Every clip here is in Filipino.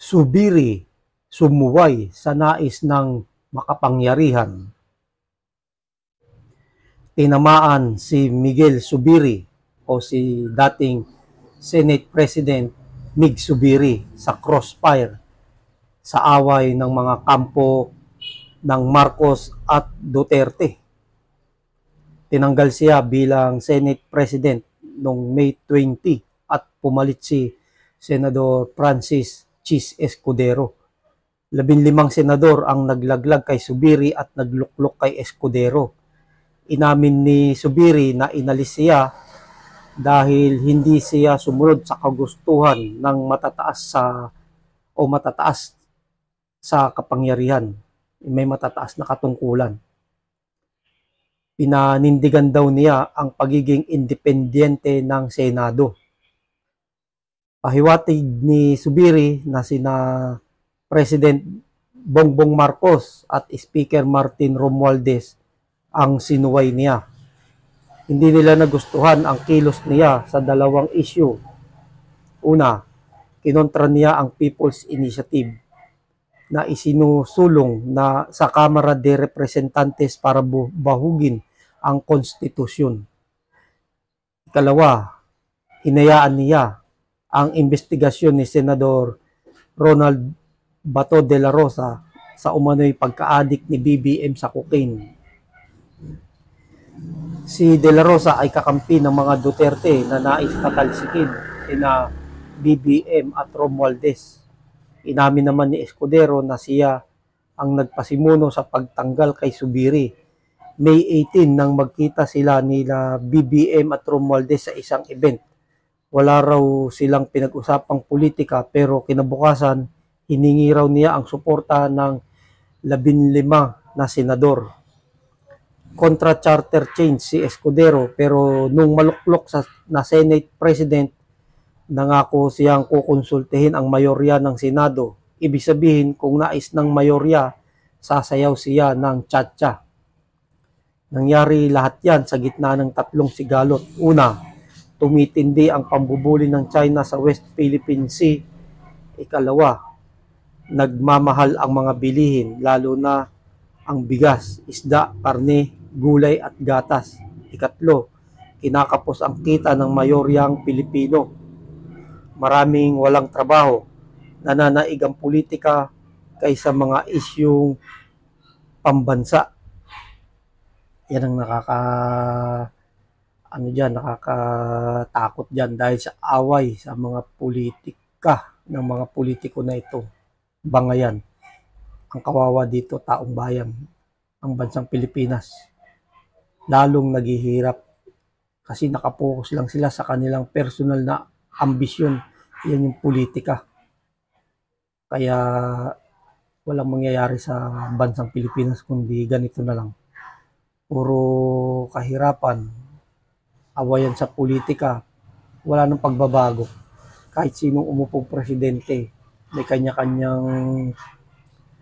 Subiri, sumuway sa nais ng makapangyarihan. Tinamaan si Miguel Subiri o si dating Senate President Mig Subiri sa crossfire sa away ng mga kampo ng Marcos at Duterte. Tinanggal siya bilang Senate President noong May 20 at pumalit si Senador Francis Chis Escudero. 15 senador ang naglaglag kay Subiri at nagluklok kay Escudero. Inamin ni Subiri na inalis siya dahil hindi siya sumunod sa kagustuhan ng matataas sa kapangyarihan. May matataas na katungkulan. Pinanindigan daw niya ang pagiging independyente ng Senado. Pahiwatig ni Subiri na sina President Bongbong Marcos at Speaker Martin Romualdez ang sinuway niya. Hindi nila nagustuhan ang kilos niya sa dalawang issue. Una, kinontra niya ang People's Initiative na isinusulong na sa Kamara de Representantes para bahugin ang konstitusyon. Ikalawa, hinayaan niya ang investigasyon ni Senador Ronald Bato de la Rosa sa umano'y pagka-addict ni BBM sa cocaine. Si de la Rosa ay kakampi ng mga Duterte na nais patalsikin sina BBM at Romualdez. Inamin naman ni Escudero na siya ang nagpasimuno sa pagtanggal kay Subiri. May 18 nang magkita sila nila BBM at Romualdez sa isang event. Wala raw silang pinag-usapang politika pero kinabukasan hiningi raw niya ang suporta ng 15 na senador. Kontra charter change si Escudero pero nung maluklok na Senate President, nangako siyang kukonsultihin ang mayorya ng Senado. Ibig sabihin, kung nais ng mayorya, sasayaw siya ng tsa-tsa. Nangyari lahat yan sa gitna ng tatlong sigalot. Una, tumitindi ang pambubuli ng China sa West Philippine Sea. Ikalawa, nagmamahal ang mga bilihin, lalo na ang bigas, isda, karne, gulay at gatas. Ikatlo, kinakapos ang kita ng mayoryang Pilipino. Maraming walang trabaho, nananaig ang politika kaysa mga isyung pambansa. Yan ang nakakatakot dyan dahil sa away sa mga politika ng mga politiko na ito. Bangayan. Ang kawawa dito, taong bayan, ang bansang Pilipinas. Lalong naghihirap kasi nakapokus lang sila sa kanilang personal na ambisyon. Yan yung politika. Kaya walang mangyayari sa bansang Pilipinas kundi ganito na lang. Puro kahirapan, awayan sa politika, wala nang pagbabago. Kahit sinong umupong presidente, may kanya-kanyang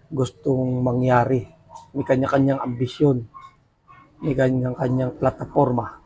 gustong mangyari, may kanya-kanyang ambisyon, may kanya-kanyang plataforma.